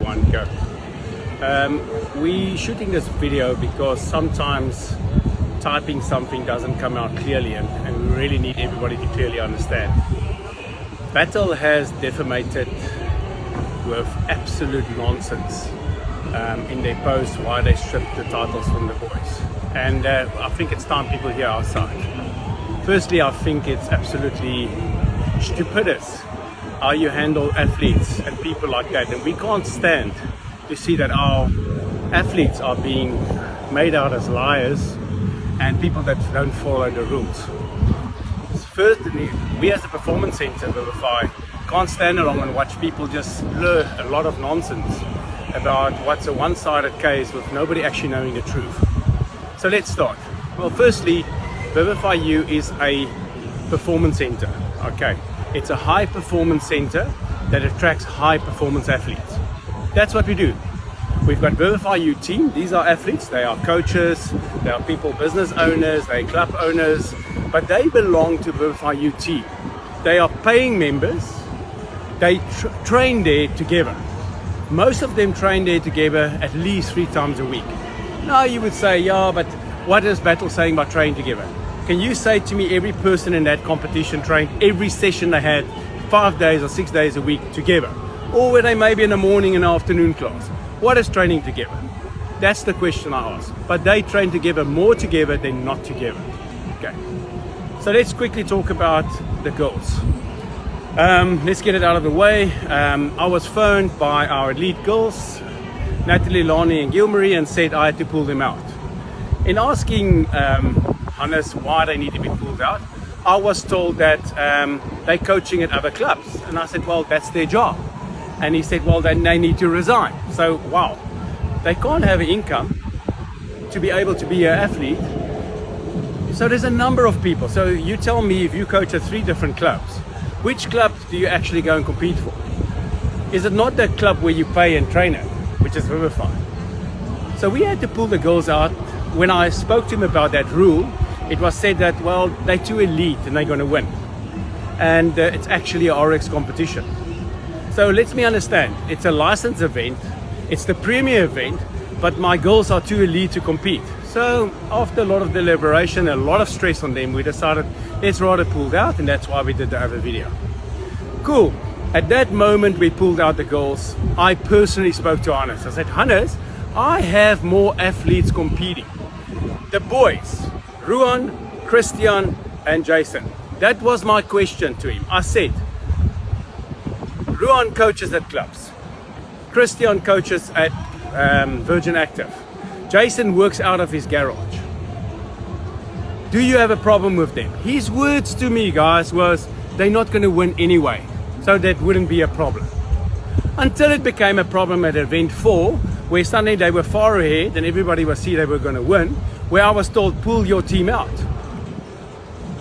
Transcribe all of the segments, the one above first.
One go. We shooting this video because sometimes typing something doesn't come out clearly, and we really need everybody to clearly understand. Battle has defamated with absolute nonsense in their post why they stripped the titles from the boys, and I think it's time people hear our side. Firstly, I think it's absolutely stupendous how you handle athletes and people like that, and we can't stand to see that our athletes are being made out as liars and people that don't follow the rules. Firstly, we as a performance center, Vivify, can't stand along and watch people just blur a lot of nonsense about what's a one-sided case with nobody actually knowing the truth. So let's start. Well, firstly, Vivify U is a performance center. Okay, it's a high performance center that attracts high performance athletes. That's what we do. We've got Vivify U team. These are athletes, they are coaches, they are people, business owners, they are club owners, but they belong to Vivify U team. They are paying members. They train there together. Most of them train there together at least 3 times a week. Now you would say, yeah, but what is Battle saying about training together? Can you say to me every person in that competition trained every session they had 5 days or 6 days a week together? Or were they maybe in the morning and afternoon class? What is training together? That's the question I ask. But they train together, more together than not together. Okay. So let's quickly talk about the girls. Let's get it out of the way. I was phoned by our elite girls, Natalie, Lani and Gilmarie, and said I had to pull them out. In asking Hannes why they need to be pulled out, I was told that they're coaching at other clubs. And I said, well, that's their job. And he said, well, then they need to resign. So, wow, they can't have an income to be able to be an athlete. So there's a number of people. So you tell me, if you coach at 3 different clubs, which club do you actually go and compete for? Is it not the club where you pay and train at, which is Vivify? So we had to pull the girls out. When I spoke to him about that rule, it was said that, well, they're too elite and they're going to win. And it's actually a RX competition. So let me understand, it's a licensed event, it's the premier event, but my girls are too elite to compete. So after a lot of deliberation, a lot of stress on them, we decided let's rather pull out, and that's why we did the other video. Cool. At that moment we pulled out the girls, I personally spoke to Hannes. I said, Hannes, I have more athletes competing. The boys, Ruan, Christian and Jason. That was my question to him. I said, Ruan coaches at clubs, Christian coaches at Virgin Active, Jason works out of his garage. Do you have a problem with them? His words to me, guys, was they're not going to win anyway, so that wouldn't be a problem. Until it became a problem at event 4, where suddenly they were far ahead and everybody was see they were going to win, where I was told, pull your team out.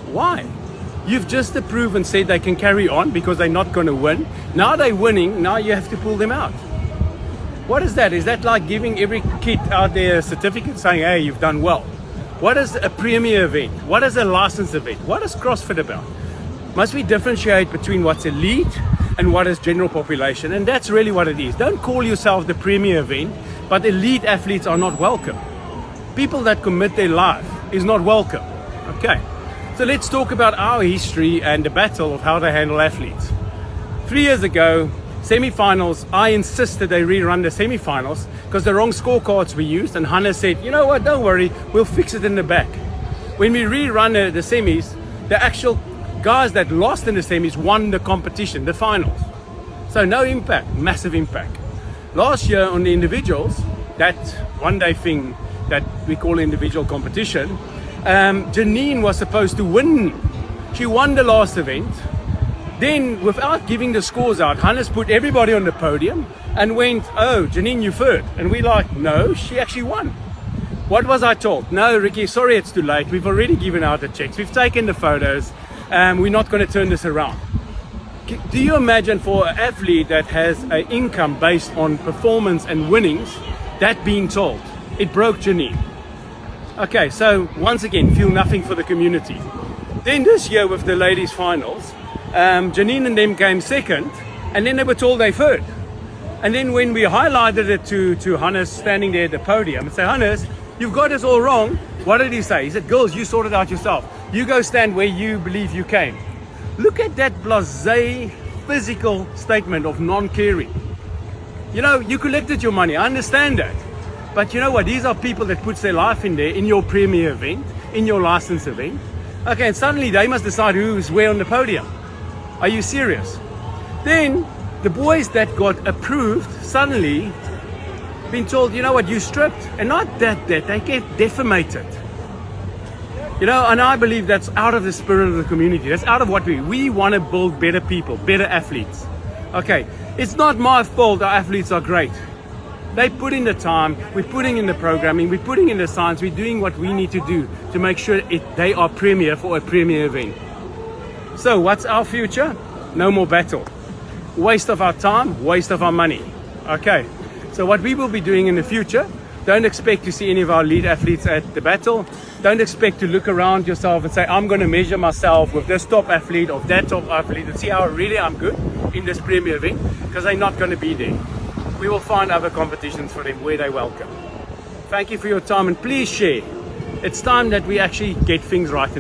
Why? You've just approved and said they can carry on because they're not going to win. Now they're winning, now you have to pull them out. What is that? Is that like giving every kid out there a certificate saying, hey, you've done well? What is a premier event? What is a licensed event? What is CrossFit about? Must we differentiate between what's elite and what is general population? And that's really what it is. Don't call yourself the premier event, but elite athletes are not welcome. People that commit their life is not welcome. Okay. So let's talk about our history and the battle of how they handle athletes. 3 years ago, semi-finals, I insisted they rerun the semi-finals because the wrong scorecards were used, and Hannes said, you know what, don't worry, we'll fix it in the back. When we rerun the semis, the actual guys that lost in the semis won the competition, the finals. So no impact, massive impact. Last year on the individuals, that one-day thing that we call individual competition, Janine was supposed to win. She won the last event. Then, without giving the scores out, Hannes put everybody on the podium and went, oh, Janine, you third. And we like, no, she actually won. What was I told? No, Ricky, sorry it's too late. We've already given out the checks. We've taken the photos. We're not going to turn this around. Do you imagine for an athlete that has an income based on performance and winnings, that being told? It broke Janine. Okay, so once again, feel nothing for the community. Then this year with the ladies finals, Janine and them came second, and then they were told they third. And then when we highlighted it to Hannes standing there at the podium and say, Hannes, you've got us all wrong. What did he say? He said, girls, you sort it out yourself. You go stand where you believe you came. Look at that blasé physical statement of non-caring. You know, you collected your money. I understand that. But you know what? These are people that puts their life in there, in your premier event, in your license event. Okay, and suddenly they must decide who's where on the podium. Are you serious? Then the boys that got approved suddenly been told, you know what, you stripped. And not that they get defamated. You know, and I believe that's out of the spirit of the community. That's out of what we want to build better people, better athletes. Okay, it's not my fault our athletes are great. They put in the time, we're putting in the programming, we're putting in the science, we're doing what we need to do to make sure they are premier for a premier event. So what's our future? No more battle. Waste of our time, waste of our money. Okay, so what we will be doing in the future, don't expect to see any of our lead athletes at the battle. Don't expect to look around yourself and say, I'm going to measure myself with this top athlete or that top athlete and see how really I'm good in this premier event, because they're not going to be there. We will find other competitions for them where they welcome. Thank you for your time, and please share. It's time that we actually get things right in this